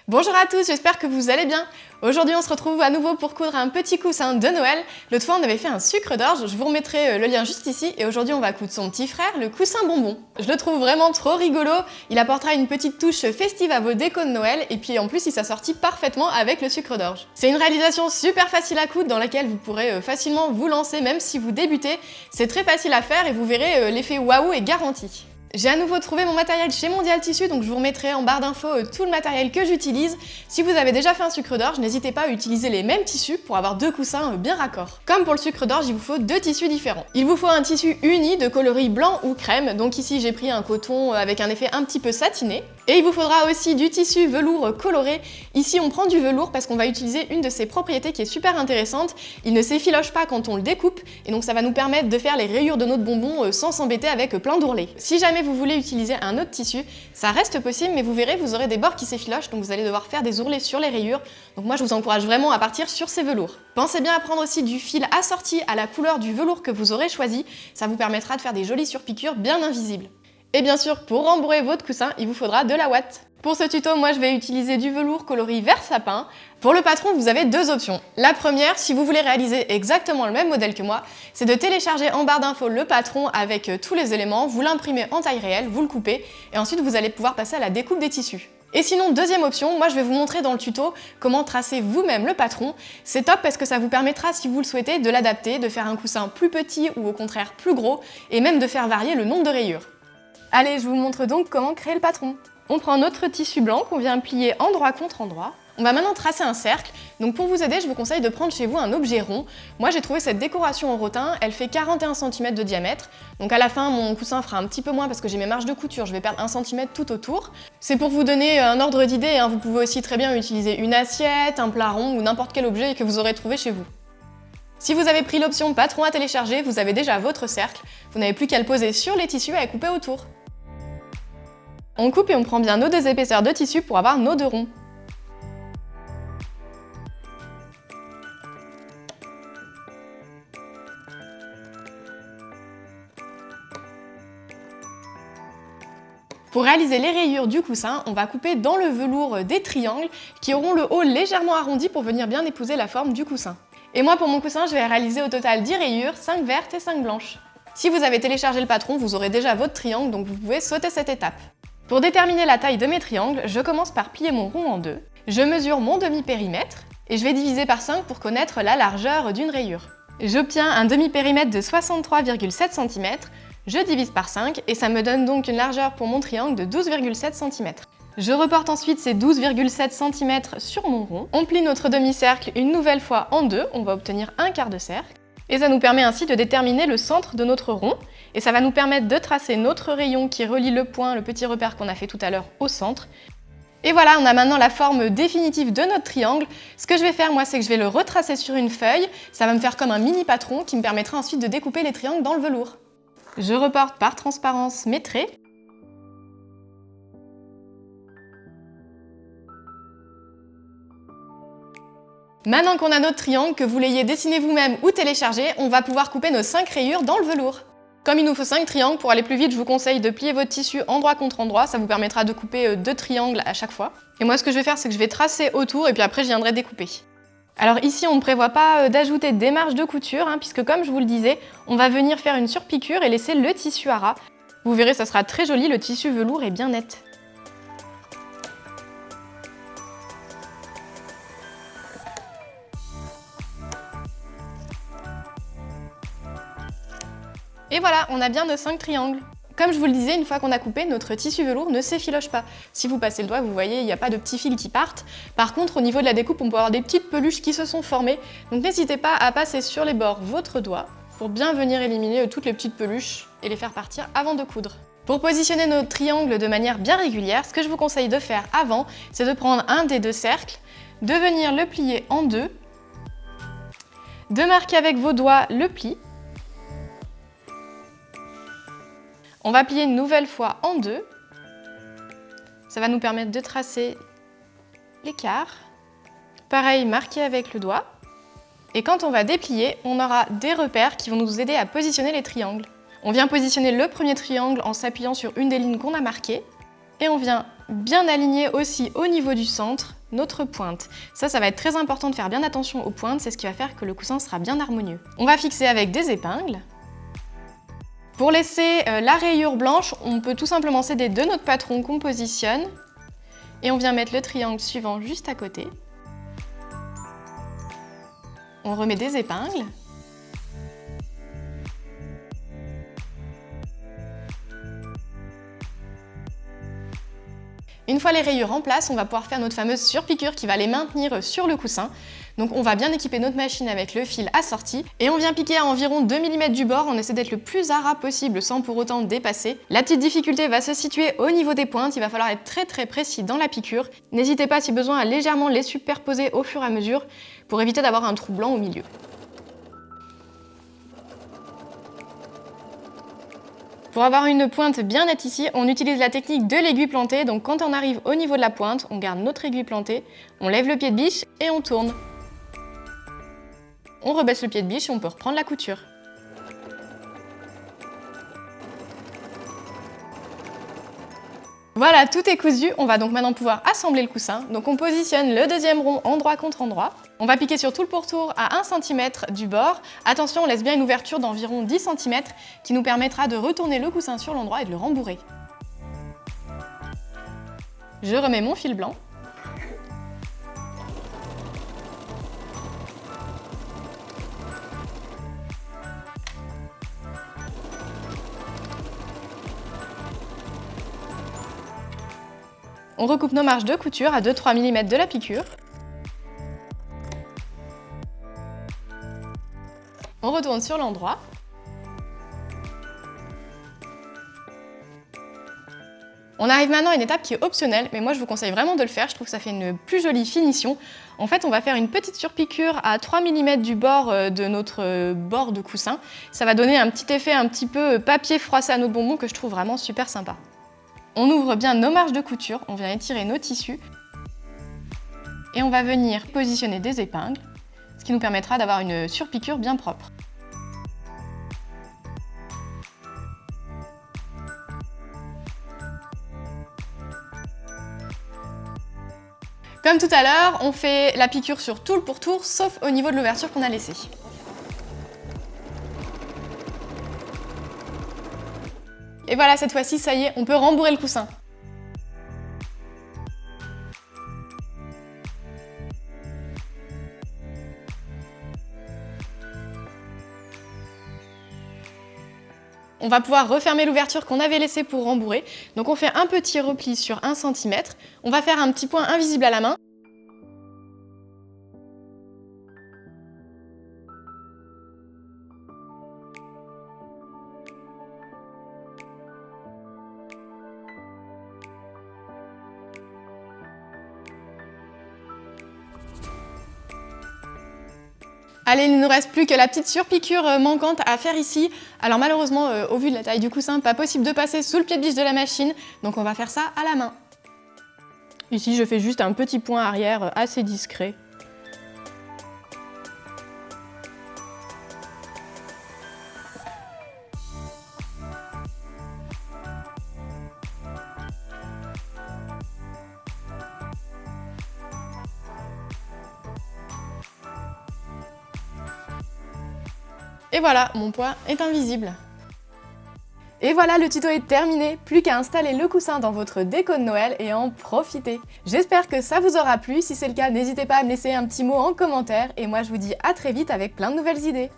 Bonjour à tous, j'espère que vous allez bien. Aujourd'hui on se retrouve à nouveau pour coudre un petit coussin de Noël. L'autre fois on avait fait un sucre d'orge, je vous remettrai le lien juste ici. Et aujourd'hui on va coudre son petit frère, le coussin bonbon. Je le trouve vraiment trop rigolo, il apportera une petite touche festive à vos décos de Noël. Et puis en plus il s'assortit parfaitement avec le sucre d'orge. C'est une réalisation super facile à coudre dans laquelle vous pourrez facilement vous lancer même si vous débutez. C'est très facile à faire et vous verrez l'effet waouh est garanti. J'ai à nouveau trouvé mon matériel chez Mondial Tissu, donc je vous remettrai en barre d'infos tout le matériel que j'utilise. Si vous avez déjà fait un sucre d'orge, n'hésitez pas à utiliser les mêmes tissus pour avoir deux coussins bien raccords. Comme pour le sucre d'orge, il vous faut deux tissus différents. Il vous faut un tissu uni de coloris blanc ou crème, donc ici j'ai pris un coton avec un effet un petit peu satiné. Et il vous faudra aussi du tissu velours coloré. Ici on prend du velours parce qu'on va utiliser une de ses propriétés qui est super intéressante. Il ne s'effiloche pas quand on le découpe, et donc ça va nous permettre de faire les rayures de notre bonbon sans s'embêter avec plein d'ourlets. Si jamais vous voulez utiliser un autre tissu, ça reste possible, mais vous verrez, vous aurez des bords qui s'effilochent, donc vous allez devoir faire des ourlets sur les rayures. Donc moi je vous encourage vraiment à partir sur ces velours. Pensez bien à prendre aussi du fil assorti à la couleur du velours que vous aurez choisi, ça vous permettra de faire des jolies surpiqûres bien invisibles. Et bien sûr, pour rembourrer votre coussin, il vous faudra de la ouate. Pour ce tuto, moi je vais utiliser du velours coloris vert sapin. Pour le patron, vous avez deux options. La première, si vous voulez réaliser exactement le même modèle que moi, c'est de télécharger en barre d'infos le patron avec tous les éléments, vous l'imprimez en taille réelle, vous le coupez, et ensuite vous allez pouvoir passer à la découpe des tissus. Et sinon, deuxième option, moi je vais vous montrer dans le tuto comment tracer vous-même le patron. C'est top parce que ça vous permettra, si vous le souhaitez, de l'adapter, de faire un coussin plus petit ou au contraire plus gros, et même de faire varier le nombre de rayures. Allez, je vous montre donc comment créer le patron. On prend notre tissu blanc qu'on vient plier endroit contre endroit. On va maintenant tracer un cercle. Donc pour vous aider, je vous conseille de prendre chez vous un objet rond. Moi j'ai trouvé cette décoration en rotin, elle fait 41 cm de diamètre. Donc à la fin, mon coussin fera un petit peu moins parce que j'ai mes marges de couture, je vais perdre 1 cm tout autour. C'est pour vous donner un ordre d'idée, hein. Vous pouvez aussi très bien utiliser une assiette, un plat rond ou n'importe quel objet que vous aurez trouvé chez vous. Si vous avez pris l'option patron à télécharger, vous avez déjà votre cercle. Vous n'avez plus qu'à le poser sur les tissus et à couper autour. On coupe et on prend bien nos deux épaisseurs de tissu pour avoir nos deux ronds. Pour réaliser les rayures du coussin, on va couper dans le velours des triangles qui auront le haut légèrement arrondi pour venir bien épouser la forme du coussin. Et moi pour mon coussin, je vais réaliser au total 10 rayures, 5 vertes et 5 blanches. Si vous avez téléchargé le patron, vous aurez déjà votre triangle, donc vous pouvez sauter cette étape. Pour déterminer la taille de mes triangles, je commence par plier mon rond en deux. Je mesure mon demi-périmètre et je vais diviser par 5 pour connaître la largeur d'une rayure. J'obtiens un demi-périmètre de 63,7 cm, je divise par 5 et ça me donne donc une largeur pour mon triangle de 12,7 cm. Je reporte ensuite ces 12,7 cm sur mon rond. On plie notre demi-cercle une nouvelle fois en deux, on va obtenir un quart de cercle. Et ça nous permet ainsi de déterminer le centre de notre rond. Et ça va nous permettre de tracer notre rayon qui relie le point, le petit repère qu'on a fait tout à l'heure, au centre. Et voilà, on a maintenant la forme définitive de notre triangle. Ce que je vais faire, moi, c'est que je vais le retracer sur une feuille. Ça va me faire comme un mini patron qui me permettra ensuite de découper les triangles dans le velours. Je reporte par transparence mes traits. Maintenant qu'on a notre triangle, que vous l'ayez dessiné vous-même ou téléchargé, on va pouvoir couper nos 5 rayures dans le velours. Comme il nous faut 5 triangles, pour aller plus vite, je vous conseille de plier votre tissu endroit contre endroit, ça vous permettra de couper 2 triangles à chaque fois. Et moi ce que je vais faire, c'est que je vais tracer autour et puis après je viendrai découper. Alors ici on ne prévoit pas d'ajouter des marges de couture, puisque comme je vous le disais, on va venir faire une surpiqûre et laisser le tissu à ras. Vous verrez, ça sera très joli, le tissu velours est bien net. Et voilà, on a bien nos 5 triangles. Comme je vous le disais, une fois qu'on a coupé, notre tissu velours ne s'effiloche pas. Si vous passez le doigt, vous voyez, il n'y a pas de petits fils qui partent. Par contre, au niveau de la découpe, on peut avoir des petites peluches qui se sont formées. Donc n'hésitez pas à passer sur les bords votre doigt pour bien venir éliminer toutes les petites peluches et les faire partir avant de coudre. Pour positionner nos triangles de manière bien régulière, ce que je vous conseille de faire avant, c'est de prendre un des deux cercles, de venir le plier en deux, de marquer avec vos doigts le pli. On va plier une nouvelle fois en deux. Ça va nous permettre de tracer l'écart. Pareil, marquer avec le doigt. Et quand on va déplier, on aura des repères qui vont nous aider à positionner les triangles. On vient positionner le premier triangle en s'appuyant sur une des lignes qu'on a marquées. Et on vient bien aligner aussi au niveau du centre notre pointe. Ça va être très important de faire bien attention aux pointes, c'est ce qui va faire que le coussin sera bien harmonieux. On va fixer avec des épingles. Pour laisser la rayure blanche, on peut tout simplement s'aider de notre patron qu'on positionne et on vient mettre le triangle suivant juste à côté. On remet des épingles. Une fois les rayures en place, on va pouvoir faire notre fameuse surpiqûre qui va les maintenir sur le coussin. Donc on va bien équiper notre machine avec le fil assorti et on vient piquer à environ 2 mm du bord, on essaie d'être le plus à ras possible sans pour autant dépasser. La petite difficulté va se situer au niveau des pointes, il va falloir être très précis dans la piqûre. N'hésitez pas si besoin à légèrement les superposer au fur et à mesure pour éviter d'avoir un trou blanc au milieu. Pour avoir une pointe bien nette ici, on utilise la technique de l'aiguille plantée. Donc quand on arrive au niveau de la pointe, on garde notre aiguille plantée, on lève le pied de biche et on tourne. On rebaisse le pied de biche et on peut reprendre la couture. Voilà, tout est cousu. On va donc maintenant pouvoir assembler le coussin. Donc on positionne le deuxième rond endroit contre endroit. On va piquer sur tout le pourtour à 1 cm du bord. Attention, on laisse bien une ouverture d'environ 10 cm qui nous permettra de retourner le coussin sur l'endroit et de le rembourrer. Je remets mon fil blanc. On recoupe nos marges de couture à 2-3 mm de la piqûre. On retourne sur l'endroit. On arrive maintenant à une étape qui est optionnelle, mais moi je vous conseille vraiment de le faire, je trouve que ça fait une plus jolie finition. En fait, on va faire une petite surpiqûre à 3 mm du bord de notre bord de coussin. Ça va donner un petit effet un petit peu papier froissé à notre bonbon que je trouve vraiment super sympa. On ouvre bien nos marges de couture, on vient étirer nos tissus et on va venir positionner des épingles, ce qui nous permettra d'avoir une surpiqûre bien propre. Comme tout à l'heure, on fait la piqûre sur tout le pourtour, sauf au niveau de l'ouverture qu'on a laissée. Et voilà, cette fois-ci, ça y est, on peut rembourrer le coussin. On va pouvoir refermer l'ouverture qu'on avait laissée pour rembourrer. Donc on fait un petit repli sur 1 cm. On va faire un petit point invisible à la main. Allez, il ne nous reste plus que la petite surpiqûre manquante à faire ici. Alors malheureusement, au vu de la taille du coussin, pas possible de passer sous le pied de biche de la machine, donc on va faire ça à la main. Ici, je fais juste un petit point arrière assez discret. Et voilà, mon poids est invisible. Et voilà, le tuto est terminé, plus qu'à installer le coussin dans votre déco de Noël et en profiter. J'espère que ça vous aura plu, si c'est le cas, n'hésitez pas à me laisser un petit mot en commentaire et moi je vous dis à très vite avec plein de nouvelles idées.